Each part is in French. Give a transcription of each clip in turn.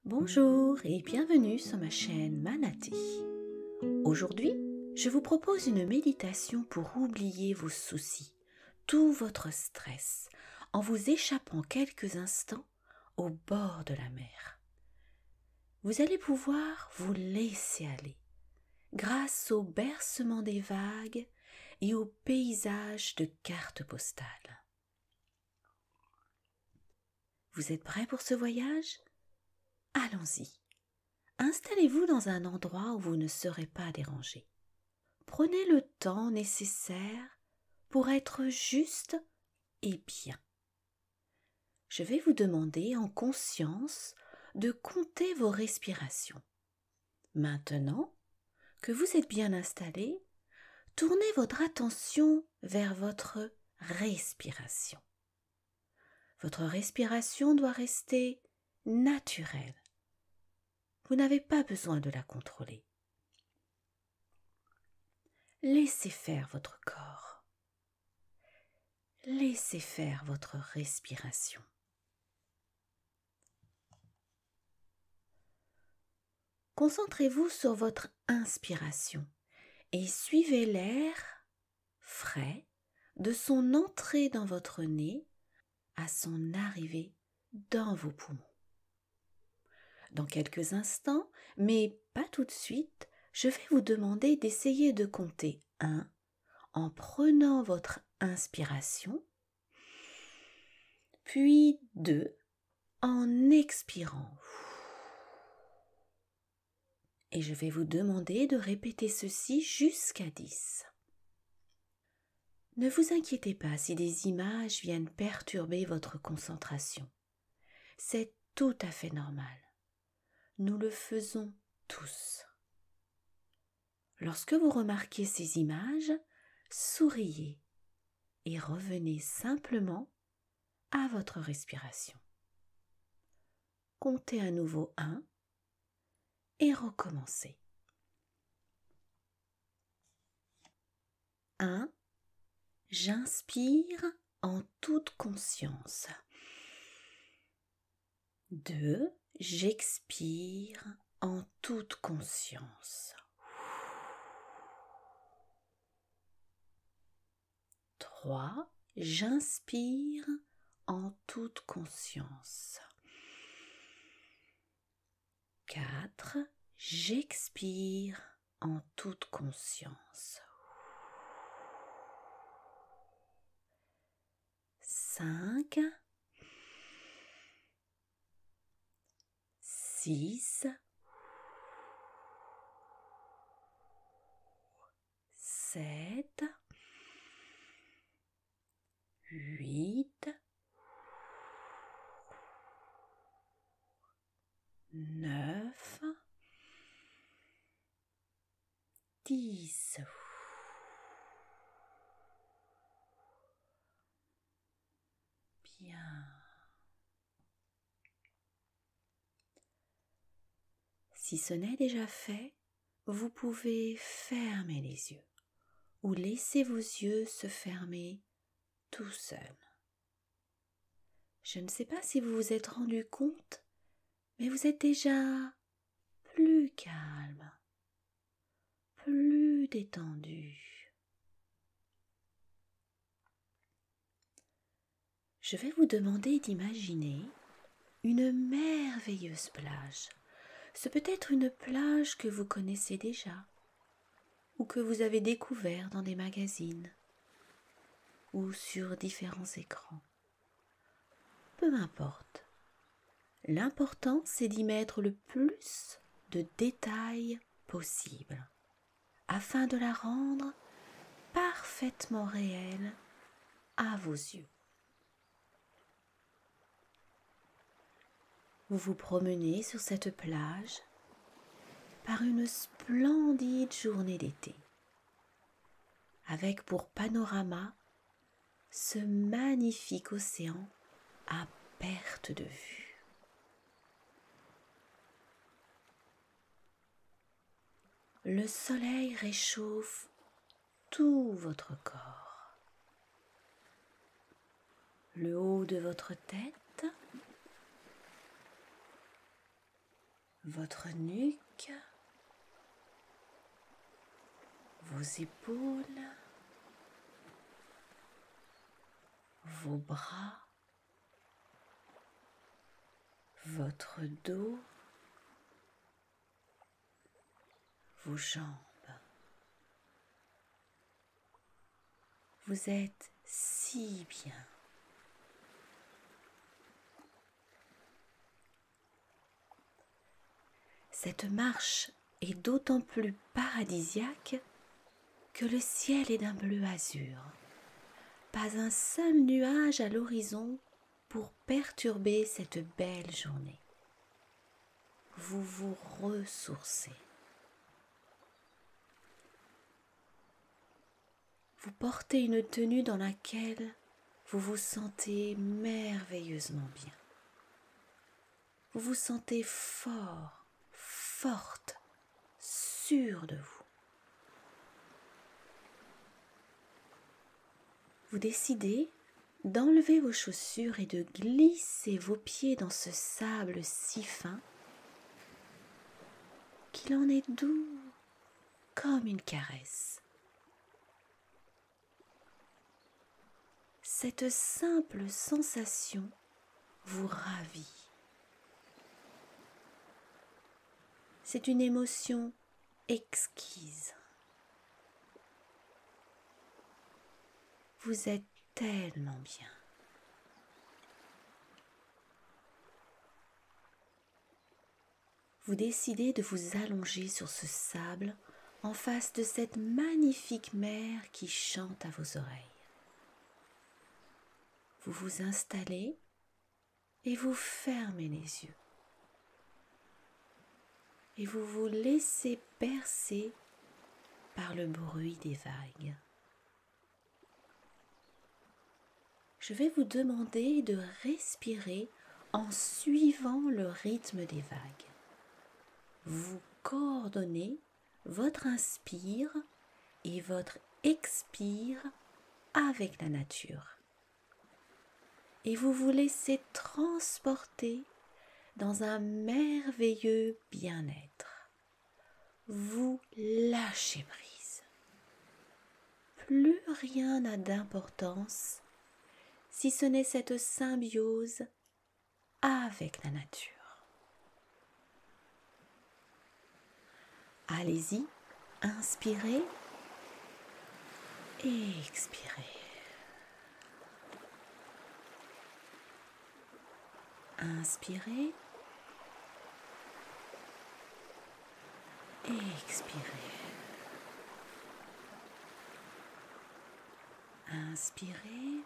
Bonjour et bienvenue sur ma chaîne Manati. Aujourd'hui, je vous propose une méditation pour oublier vos soucis, tout votre stress, en vous échappant quelques instants au bord de la mer. Vous allez pouvoir vous laisser aller grâce au bercement des vagues et au paysage de cartes postales. Vous êtes prêts pour ce voyage ? Allons-y. Installez-vous dans un endroit où vous ne serez pas dérangé. Prenez le temps nécessaire pour être juste et bien. Je vais vous demander en conscience de compter vos respirations. Maintenant que vous êtes bien installé, tournez votre attention vers votre respiration. Votre respiration doit rester naturelle. Vous n'avez pas besoin de la contrôler. Laissez faire votre corps. Laissez faire votre respiration. Concentrez-vous sur votre inspiration et suivez l'air frais de son entrée dans votre nez à son arrivée dans vos poumons. Dans quelques instants, mais pas tout de suite, je vais vous demander d'essayer de compter 1 en prenant votre inspiration, puis 2 en expirant. Et je vais vous demander de répéter ceci jusqu'à 10. Ne vous inquiétez pas si des images viennent perturber votre concentration. C'est tout à fait normal. Nous le faisons tous. Lorsque vous remarquez ces images, souriez et revenez simplement à votre respiration. Comptez à nouveau 1 et recommencez. 1. J'inspire en toute conscience. 2. J'expire en toute conscience. 3. J'inspire en toute conscience. 4. J'expire en toute conscience. 5. 6. 7. 8. 9. 10. Bien. Si ce n'est déjà fait, vous pouvez fermer les yeux ou laisser vos yeux se fermer tout seuls. Je ne sais pas si vous vous êtes rendu compte, mais vous êtes déjà plus calme, plus détendu. Je vais vous demander d'imaginer une merveilleuse plage. Ce peut être une plage que vous connaissez déjà ou que vous avez découvert dans des magazines ou sur différents écrans. Peu m'importe. L'important, c'est d'y mettre le plus de détails possible afin de la rendre parfaitement réelle à vos yeux. Vous vous promenez sur cette plage par une splendide journée d'été, avec pour panorama ce magnifique océan à perte de vue. Le soleil réchauffe tout votre corps, le haut de votre tête, votre nuque, vos épaules, vos bras, votre dos, vos jambes. Vous êtes si bien. Cette marche est d'autant plus paradisiaque que le ciel est d'un bleu azur. Pas un seul nuage à l'horizon pour perturber cette belle journée. Vous vous ressourcez. Vous portez une tenue dans laquelle vous vous sentez merveilleusement bien. Vous vous sentez fort, forte, sûr de vous. Vous décidez d'enlever vos chaussures et de glisser vos pieds dans ce sable si fin qu'il en est doux comme une caresse. Cette simple sensation vous ravit. C'est une émotion exquise. Vous êtes tellement bien. Vous décidez de vous allonger sur ce sable en face de cette magnifique mer qui chante à vos oreilles. Vous vous installez et vous fermez les yeux. Et vous vous laissez bercer par le bruit des vagues. Je vais vous demander de respirer en suivant le rythme des vagues. Vous coordonnez votre inspire et votre expire avec la nature. Et vous vous laissez transporter dans un merveilleux bien-être. Vous lâchez prise. Plus rien n'a d'importance si ce n'est cette symbiose avec la nature. Allez-y, inspirez et expirez. Inspirez et expirez. Inspirez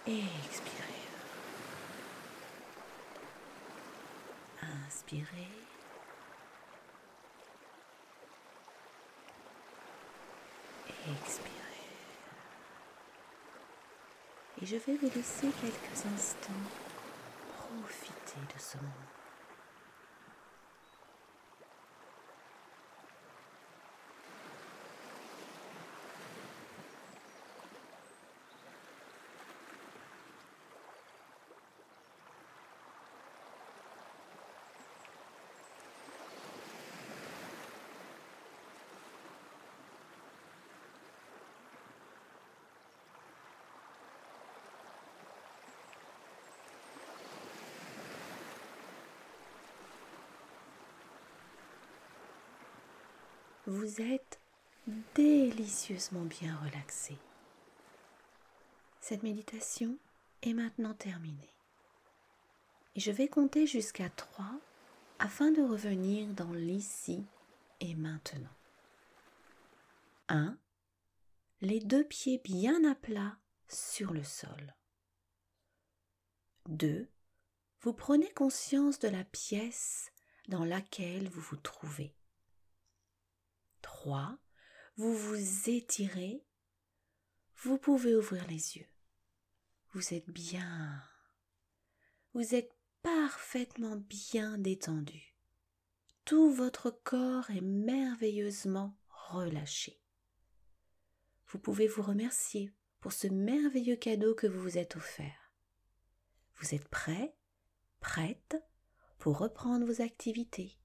et expirez. Inspirez et expirez. Et je vais vous laisser quelques instants profiter de ce moment. Vous êtes délicieusement bien relaxé. Cette méditation est maintenant terminée. Et je vais compter jusqu'à 3 afin de revenir dans l'ici et maintenant. 1. Les 2 pieds bien à plat sur le sol. 2. Vous prenez conscience de la pièce dans laquelle vous vous trouvez. 3. Vous vous étirez. Vous pouvez ouvrir les yeux. Vous êtes bien. Vous êtes parfaitement bien détendu. Tout votre corps est merveilleusement relâché. Vous pouvez vous remercier pour ce merveilleux cadeau que vous vous êtes offert. Vous êtes prêt prête pour reprendre vos activités.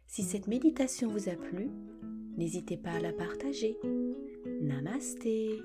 Si cette méditation vous a plu, n'hésitez pas à la partager. Namasté.